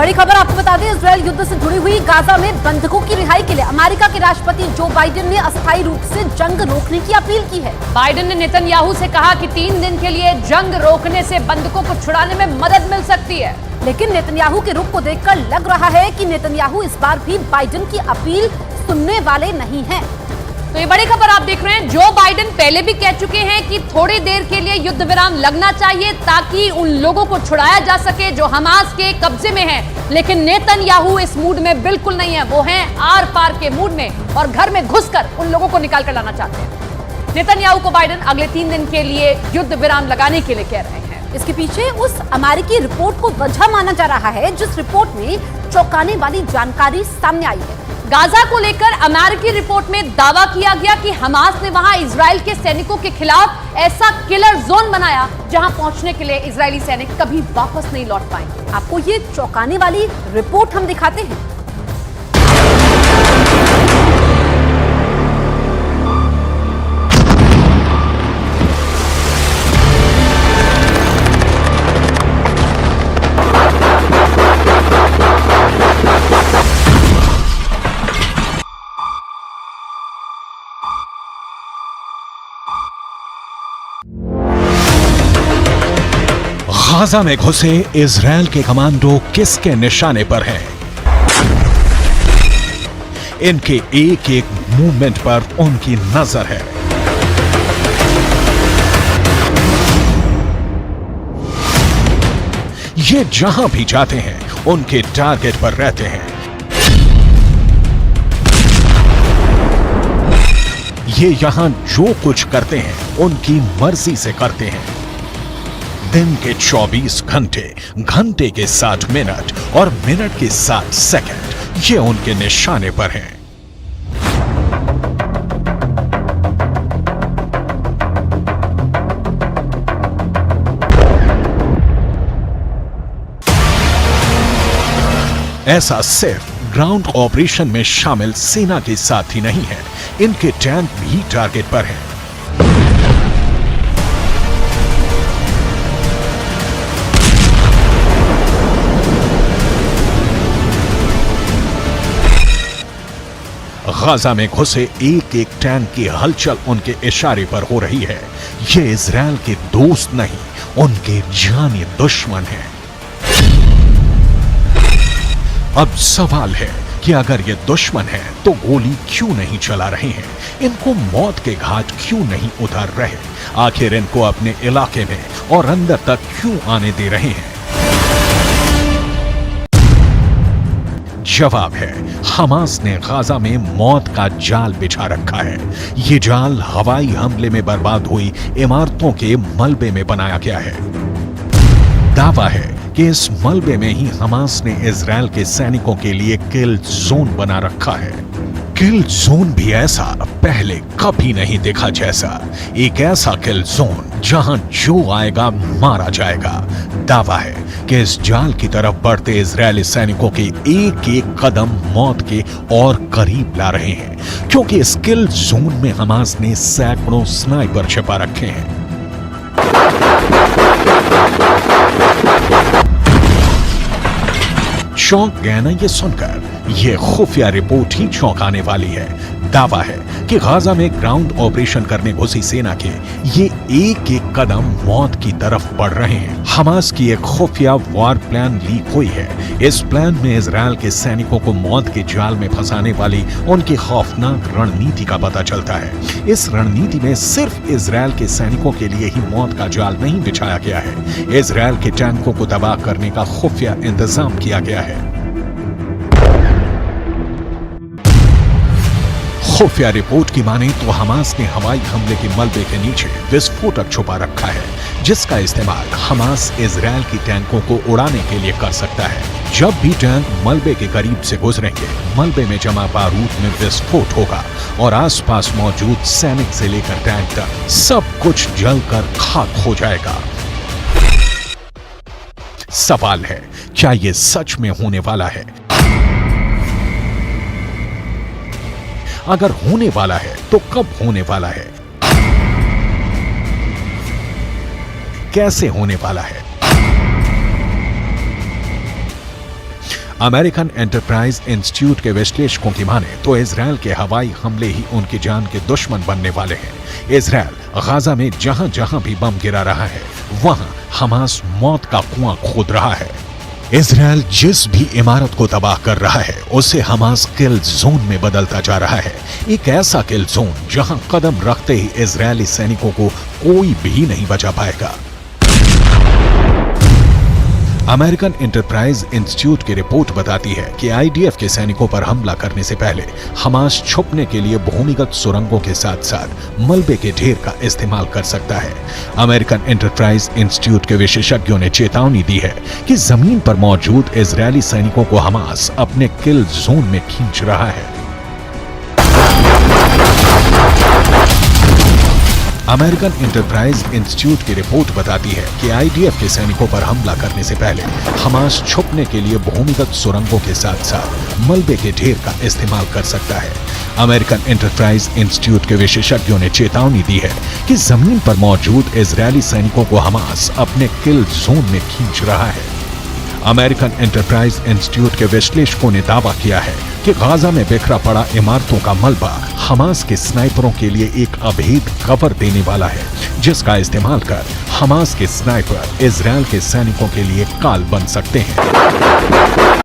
बड़ी खबर आपको बता दें, इजरायल युद्ध से जुड़ी हुई गाजा में बंधकों की रिहाई के लिए अमेरिका के राष्ट्रपति जो बाइडेन ने अस्थायी रूप से जंग रोकने की अपील की है। बाइडेन ने नेतन्याहू से कहा कि 3 दिन के लिए जंग रोकने से बंधकों को छुड़ाने में मदद मिल सकती है। लेकिन नेतन्याहू के रुख को देखकर लग रहा है कि नेतन्याहू इस बार भी बाइडेन की अपील सुनने वाले नहीं हैं। तो ये बड़ी खबर आप देख रहे हैं। जो बाइडेन पहले भी कह चुके हैं कि थोड़ी देर के लिए युद्ध विराम लगना चाहिए ताकि उन लोगों को छुड़ाया जा सके जो हमास के कब्जे में हैं। लेकिन नेतन्याहू इस मूड में बिल्कुल नहीं है। वो हैं आर पार के मूड में और घर में घुसकर उन लोगों को निकाल कर लाना चाहते हैं। नेतन्याहू को बाइडेन अगले 3 दिन के लिए युद्ध विराम लगाने के लिए कह रहे हैं। इसके पीछे उस अमेरिकी रिपोर्ट को वजह माना जा रहा है जिस रिपोर्ट में चौंकाने वाली जानकारी सामने आई है। गाजा को लेकर अमेरिकी रिपोर्ट में दावा किया गया कि हमास ने वहां इजराइल के सैनिकों के खिलाफ ऐसा किलर जोन बनाया जहां पहुंचने के लिए इजरायली सैनिक कभी वापस नहीं लौट पाएंगे। आपको ये चौंकाने वाली रिपोर्ट हम दिखाते हैं। गाजा में घुसे इजरायल के कमांडो किसके निशाने पर हैं? इनके एक एक मूवमेंट पर उनकी नजर है। ये जहां भी जाते हैं उनके टारगेट पर रहते हैं। ये यहां जो कुछ करते हैं उनकी मर्जी से करते हैं। दिन के 24 घंटे, घंटे के 60 मिनट और मिनट के 60 सेकंड ये उनके निशाने पर हैं। ऐसा सिर्फ ग्राउंड ऑपरेशन में शामिल सेना के साथ ही नहीं है, इनके टैंक भी टारगेट पर हैं। गाजा में घुसे एक एक टैंक की हलचल उनके इशारे पर हो रही है। ये इजरायल के दोस्त नहीं, उनके जानी दुश्मन हैं। अब सवाल है कि अगर ये दुश्मन है तो गोली क्यों नहीं चला रहे हैं? इनको मौत के घाट क्यों नहीं उतार रहे? आखिर इनको अपने इलाके में और अंदर तक क्यों आने दे रहे हैं? जवाब है, हमास ने गाजा में मौत का जाल बिछा रखा है। ये जाल हवाई हमले में बर्बाद हुई इमारतों के मलबे में बनाया गया है। दावा है कि इस मलबे में ही हमास ने इजरायल के सैनिकों के लिए किल जोन बना रखा है। किल जोन भी ऐसा पहले कभी नहीं देखा जैसा। एक ऐसा किल जोन जहां जो आएगा मारा जाएगा। दावा है कि इस जाल की तरफ बढ़ते इजरायली सैनिकों के एक एक कदम मौत के और करीब ला रहे हैं, क्योंकि इस किल जोन में हमास ने सैकड़ों स्नाइपर छिपा रखे हैं। चौंक गए ना ये सुनकर? ये खुफिया रिपोर्ट ही चौंकाने वाली है। दावा है कि गाजा में ग्राउंड ऑपरेशन करने घुसी सेना के ये एक एक कदम मौत की तरफ बढ़ रहे हैं। हमास की एक खुफिया वॉर प्लान लीक हुई है। इस प्लान में इजरायल के सैनिकों को मौत के जाल में फंसाने वाली उनकी खौफनाक रणनीति का पता चलता है। इस रणनीति में सिर्फ इजरायल के सैनिकों के लिए ही मौत का जाल नहीं बिछाया गया है, इजरायल के टैंकों को तबाह करने का खुफिया इंतजाम किया गया है। खुफिया रिपोर्ट की माने तो हमास ने हवाई हमले के मलबे के नीचे विस्फोटक छुपा रखा है, जिसका इस्तेमाल हमास इजरायल की टैंकों को उड़ाने के लिए कर सकता है। जब भी टैंक मलबे के करीब से गुजरेंगे, मलबे में जमा बारूद में विस्फोट होगा और आसपास मौजूद सैनिक से लेकर टैंक तक सब कुछ जलकर खाक हो जाएगा। सवाल है, क्या ये सच में होने वाला है? अगर होने वाला है तो कब होने वाला है? कैसे होने वाला है? अमेरिकन एंटरप्राइज इंस्टीट्यूट के विश्लेषकों की माने तो इजरायल के हवाई हमले ही उनकी जान के दुश्मन बनने वाले हैं। इजरायल गाजा में जहां जहां भी बम गिरा रहा है वहां हमास मौत का कुआं खोद रहा है। इजरायल जिस भी इमारत को तबाह कर रहा है उसे हमास किल जोन में बदलता जा रहा है। एक ऐसा किल जोन जहां कदम रखते ही इजरायली सैनिकों को कोई भी नहीं बचा पाएगा। अमेरिकन एंटरप्राइज इंस्टीट्यूट की रिपोर्ट बताती है कि आईडीएफ के सैनिकों पर हमला करने से पहले हमास छुपने के लिए भूमिगत सुरंगों के साथ साथ मलबे के ढेर का इस्तेमाल कर सकता है। अमेरिकन एंटरप्राइज इंस्टीट्यूट के विशेषज्ञों ने चेतावनी दी है कि जमीन पर मौजूद इजरायली सैनिकों को हमास अपने किल जोन में खींच रहा है। अमेरिकन एंटरप्राइज इंस्टीट्यूट की रिपोर्ट बताती है कि आईडीएफ के सैनिकों पर हमला करने से पहले हमास छुपने के लिए भूमिगत सुरंगों के साथ साथ मलबे के ढेर का इस्तेमाल कर सकता है। अमेरिकन एंटरप्राइज इंस्टीट्यूट के विशेषज्ञों ने चेतावनी दी है कि जमीन पर मौजूद इजरायली सैनिकों को हमास अपने किल जोन में खींच रहा है। अमेरिकन एंटरप्राइज इंस्टीट्यूट के विश्लेषकों ने दावा किया है कि गाजा में बिखरा पड़ा इमारतों का मलबा हमास के स्नाइपरों के लिए एक अभेद कवर देने वाला है, जिसका इस्तेमाल कर हमास के स्नाइपर इजरायल के सैनिकों के लिए काल बन सकते हैं।